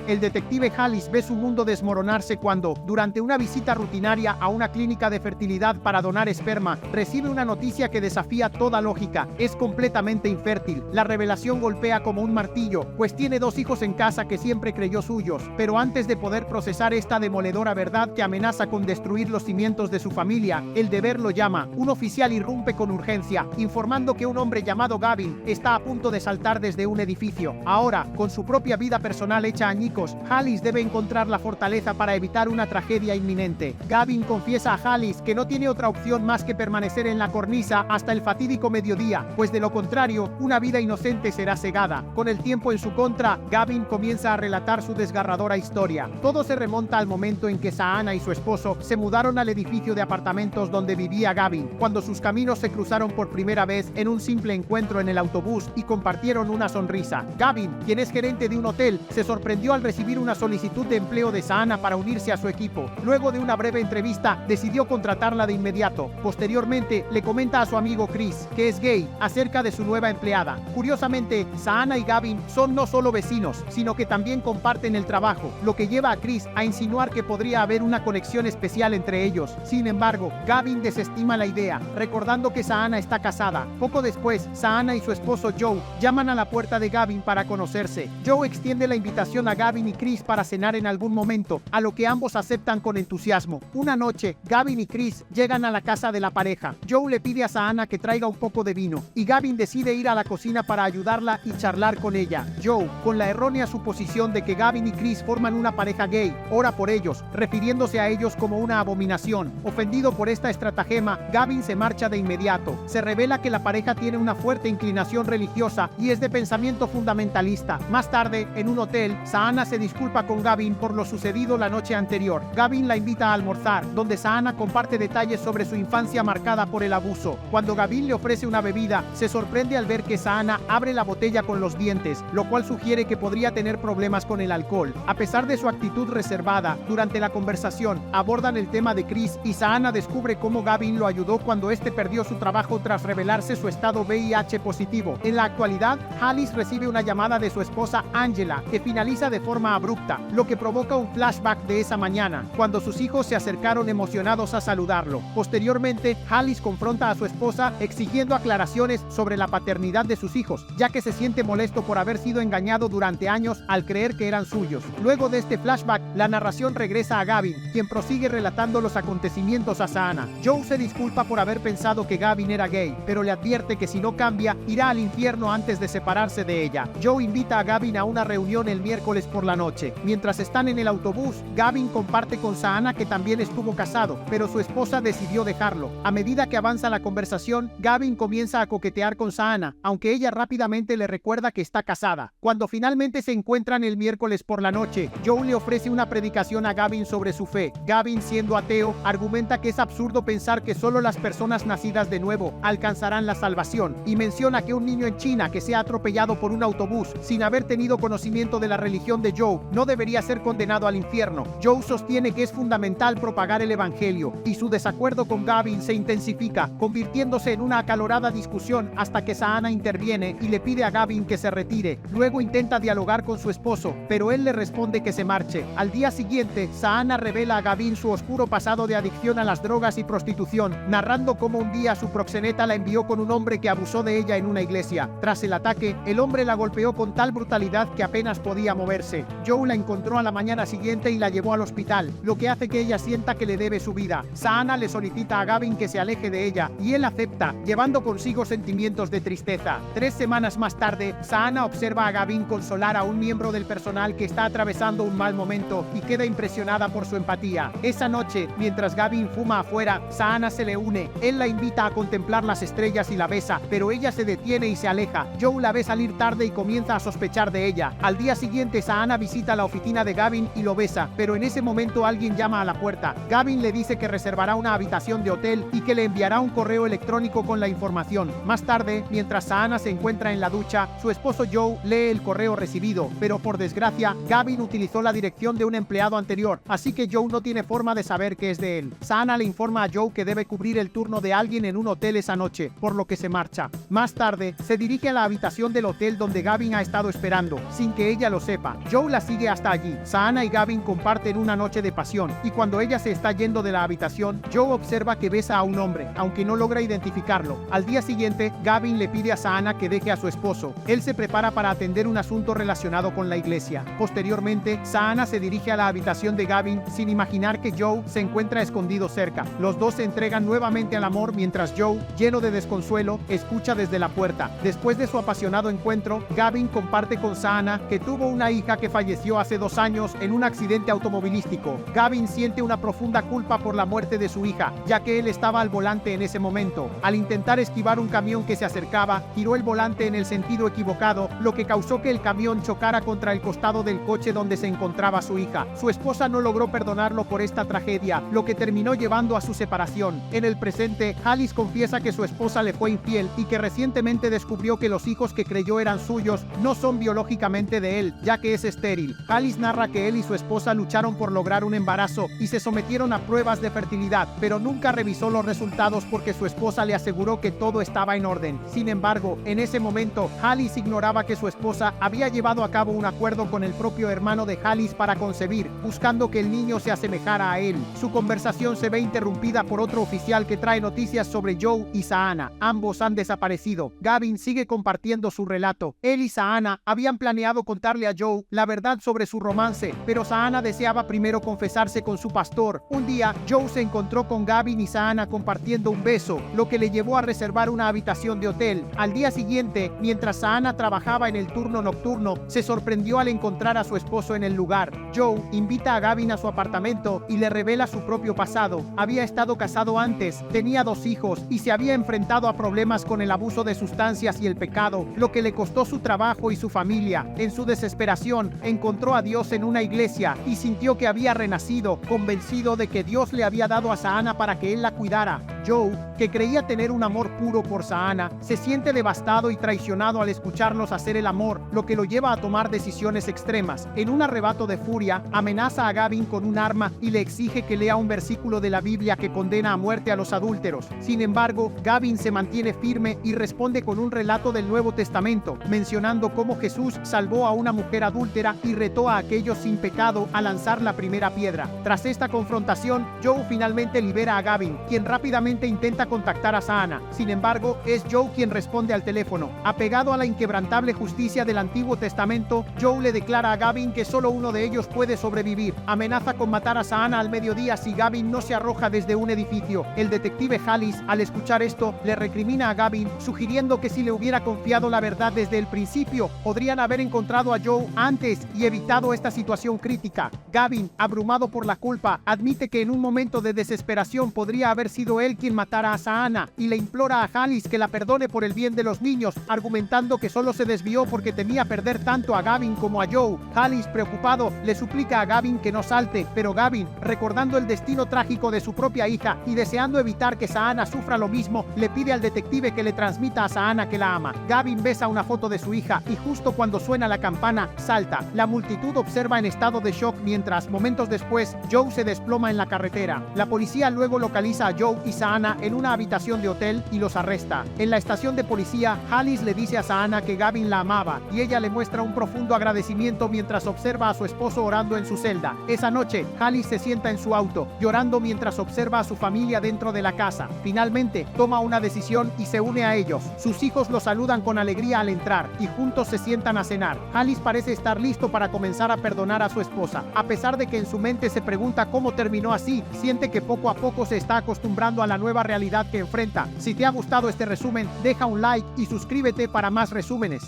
El detective Hallis ve su mundo desmoronarse cuando, durante una visita rutinaria a una clínica de fertilidad para donar esperma, recibe una noticia que desafía toda lógica. Es completamente infértil. La revelación golpea como un martillo, pues tiene 2 hijos en casa que siempre creyó suyos. Pero antes de poder procesar esta demoledora verdad que amenaza con destruir los cimientos de su familia, el deber lo llama. Un oficial irrumpe con urgencia, informando que un hombre llamado Gavin está a punto de saltar desde un edificio. Ahora, con su propia vida personal hecha añicos, Hallis debe encontrar la fortaleza para evitar una tragedia inminente. Gavin confiesa a Hallis que no tiene otra opción más que permanecer en la cornisa hasta el fatídico mediodía, pues de lo contrario, una vida inocente será cegada. Con el tiempo en su contra, Gavin comienza a relatar su desgarradora historia. Todo se remonta al momento en que Saana y su esposo se mudaron al edificio de apartamentos donde vivía Gavin, cuando sus caminos se cruzaron por primera vez en un simple encuentro en el autobús y compartieron una sonrisa. Gavin, quien es gerente de un hotel, se sorprendió al recibir una solicitud de empleo de Saana para unirse a su equipo. Luego de una breve entrevista, decidió contratarla de inmediato. Posteriormente, le comenta a su amigo Chris, que es gay, acerca de su nueva empleada. Curiosamente, Saana y Gavin son no solo vecinos, sino que también comparten el trabajo, lo que lleva a Chris a insinuar que podría haber una conexión especial entre ellos. Sin embargo, Gavin desestima la idea, recordando que Saana está casada. Poco después, Saana y su esposo Joe llaman a la puerta de Gavin para conocerse. Joe extiende la invitación a Gavin y Chris para cenar en algún momento, a lo que ambos aceptan con entusiasmo. Una noche, Gavin y Chris llegan a la casa de la pareja. Joe le pide a Saana que traiga un poco de vino, y Gavin decide ir a la cocina para ayudarla y charlar con ella. Joe, con la errónea suposición de que Gavin y Chris forman una pareja gay, ora por ellos, refiriéndose a ellos como una abominación. Ofendido por esta estratagema, Gavin se marcha de inmediato. Se revela que la pareja tiene una fuerte inclinación religiosa y es de pensamiento fundamentalista. Más tarde, en un hotel, Saana se disculpa con Gavin por lo sucedido la noche anterior. Gavin la invita a almorzar, donde Saana comparte detalles sobre su infancia marcada por el abuso. Cuando Gavin le ofrece una bebida, se sorprende al ver que Saana abre la botella con los dientes, lo cual sugiere que podría tener problemas con el alcohol. A pesar de su actitud reservada, durante la conversación abordan el tema de Chris y Saana descubre cómo Gavin lo ayudó cuando este perdió su trabajo tras revelarse su estado VIH positivo. En la actualidad, Hallis recibe una llamada de su esposa Angela, que finaliza de forma abrupta, lo que provoca un flashback de esa mañana, cuando sus hijos se acercaron emocionados a saludarlo. Posteriormente, Hallis confronta a su esposa exigiendo aclaraciones sobre la paternidad de sus hijos, ya que se siente molesto por haber sido engañado durante años al creer que eran suyos. Luego de este flashback, la narración regresa a Gavin, quien prosigue relatando los acontecimientos a Saana. Joe se disculpa por haber pensado que Gavin era gay, pero le advierte que si no cambia, irá al infierno antes de separarse de ella. Joe invita a Gavin a una reunión el miércoles por la noche. Mientras están en el autobús, Gavin comparte con Saana que también estuvo casado, pero su esposa decidió dejarlo. A medida que avanza la conversación, Gavin comienza a coquetear con Saana, aunque ella rápidamente le recuerda que está casada. Cuando finalmente se encuentran el miércoles por la noche, Joe le ofrece una predicación a Gavin sobre su fe. Gavin, siendo ateo, argumenta que es absurdo pensar que solo las personas nacidas de nuevo alcanzarán la salvación, y menciona que un niño en China que sea atropellado por un autobús sin haber tenido conocimiento de la religión de Joe no debería ser condenado al infierno. Joe sostiene que es fundamental propagar el evangelio, y su desacuerdo con Gavin se intensifica, convirtiéndose en una acalorada discusión hasta que Saana interviene y le pide a Gavin que se retire. Luego intenta dialogar con su esposo, pero él le responde que se marche. Al día siguiente, Saana revela a Gavin su oscuro pasado de adicción a las drogas y prostitución, narrando cómo un día su proxeneta la envió con un hombre que abusó de ella en una iglesia. Tras el ataque, el hombre la golpeó con tal brutalidad que apenas podía moverse. Joe la encontró a la mañana siguiente y la llevó al hospital, lo que hace que ella sienta que le debe su vida. Saana le solicita a Gavin que se aleje de ella, y él acepta, llevando consigo sentimientos de tristeza. 3 semanas más tarde, Saana observa a Gavin consolar a un miembro del personal que está atravesando un mal momento y queda impresionada por su empatía. Esa noche, mientras Gavin fuma afuera, Saana se le une. Él la invita a contemplar las estrellas y la besa, pero ella se detiene y se aleja. Joe la ve salir tarde y comienza a sospechar de ella. Al día siguiente, Saana visita la oficina de Gavin y lo besa, pero en ese momento alguien llama a la puerta. Gavin le dice que reservará una habitación de hotel y que le enviará un correo electrónico con la información. Más tarde, mientras Saana se encuentra en la ducha, su esposo Joe lee el correo recibido, pero por desgracia, Gavin utilizó la dirección de un empleado anterior, así que Joe no tiene forma de saber que es de él. Saana le informa a Joe que debe cubrir el turno de alguien en un hotel esa noche, por lo que se marcha. Más tarde, se dirige a la habitación del hotel donde Gavin ha estado esperando, sin que ella lo sepa. ropa. Joe la sigue hasta allí. Saana y Gavin comparten una noche de pasión, y cuando ella se está yendo de la habitación, Joe observa que besa a un hombre, aunque no logra identificarlo. Al día siguiente, Gavin le pide a Saana que deje a su esposo. Él se prepara para atender un asunto relacionado con la iglesia. Posteriormente, Saana se dirige a la habitación de Gavin sin imaginar que Joe se encuentra escondido cerca. Los dos se entregan nuevamente al amor mientras Joe, lleno de desconsuelo, escucha desde la puerta. Después de su apasionado encuentro, Gavin comparte con Saana que tuvo una hija que falleció hace 2 años en un accidente automovilístico. Gavin siente una profunda culpa por la muerte de su hija, ya que él estaba al volante en ese momento. Al intentar esquivar un camión que se acercaba, giró el volante en el sentido equivocado, lo que causó que el camión chocara contra el costado del coche donde se encontraba su hija. Su esposa no logró perdonarlo por esta tragedia, lo que terminó llevando a su separación. En el presente, Alice confiesa que su esposa le fue infiel y que recientemente descubrió que los hijos que creyó eran suyos no son biológicamente de él, ya que es estéril. Alice narra que él y su esposa lucharon por lograr un embarazo y se sometieron a pruebas de fertilidad, pero nunca revisó los resultados porque su esposa le aseguró que todo estaba en orden. Sin embargo, en ese momento, Alice ignoraba que su esposa había llevado a cabo un acuerdo con el propio hermano de Alice para concebir, buscando que el niño se asemejara a él. Su conversación se ve interrumpida por otro oficial que trae noticias sobre Joe y Saana. Ambos han desaparecido. Gavin sigue compartiendo su relato. Él y Saana habían planeado contarle a Joe la verdad sobre su romance, pero Saana deseaba primero confesarse con su pastor. Un día, Joe se encontró con Gavin y Saana compartiendo un beso, lo que le llevó a reservar una habitación de hotel. Al día siguiente, mientras Saana trabajaba en el turno nocturno, se sorprendió al encontrar a su esposo en el lugar. Joe invita a Gavin a su apartamento y le revela su propio pasado. Había estado casado antes, tenía 2 hijos y se había enfrentado a problemas con el abuso de sustancias y el pecado, lo que le costó su trabajo y su familia. En su desesperación, encontró a Dios en una iglesia y sintió que había renacido, convencido de que Dios le había dado a Saana para que él la cuidara. Joe, que creía tener un amor puro por Saana, se siente devastado y traicionado al escucharlos hacer el amor, lo que lo lleva a tomar decisiones extremas. En un arrebato de furia, amenaza a Gavin con un arma y le exige que lea un versículo de la Biblia que condena a muerte a los adúlteros. Sin embargo, Gavin se mantiene firme y responde con un relato del Nuevo Testamento, mencionando cómo Jesús salvó a una mujer adúltera y retó a aquellos sin pecado a lanzar la primera piedra. Tras esta confrontación, Joe finalmente libera a Gavin, quien rápidamente intenta contactar a Saana. Sin embargo, es Joe quien responde al teléfono. Apegado a la inquebrantable justicia del Antiguo Testamento, Joe le declara a Gavin que solo uno de ellos puede sobrevivir. Amenaza con matar a Saana al mediodía si Gavin no se arroja desde un edificio. El detective Alice, al escuchar esto, le recrimina a Gavin, sugiriendo que si le hubiera confiado la verdad desde el principio, podrían haber encontrado a Joe antes y evitado esta situación crítica. Gavin, abrumado por la culpa, admite que en un momento de desesperación podría haber sido él quien matara a Saana y le implora a Alice que la perdone por el bien de los niños, argumentando que solo se desvió porque temía perder tanto a Gavin como a Joe. Alice, preocupado, le suplica a Gavin que no salte, pero Gavin, recordando el destino trágico de su propia hija y deseando evitar que Saana sufra lo mismo, le pide al detective que le transmita a Saana que la ama. Gavin besa una foto de su hija y justo cuando suena la campana, salta. La multitud observa en estado de shock mientras, momentos después, Joe se desploma en la carretera. La policía luego localiza a Joe y Saana en una habitación de hotel y los arresta. En la estación de policía, Alice le dice a Saana que Gavin la amaba y ella le muestra un profundo agradecimiento mientras observa a su esposo orando en su celda. Esa noche, Alice se sienta en su auto, llorando mientras observa a su familia dentro de la casa. Finalmente, toma una decisión y se une a ellos. Sus hijos lo saludan con alegría al entrar y juntos se sientan a cenar. Alice parece estar listo para comenzar a perdonar a su esposa. A pesar de que en su mente se pregunta cómo terminó así, siente que poco a poco se está acostumbrando a la nueva realidad que enfrenta. Si te ha gustado este resumen, deja un like y suscríbete para más resúmenes.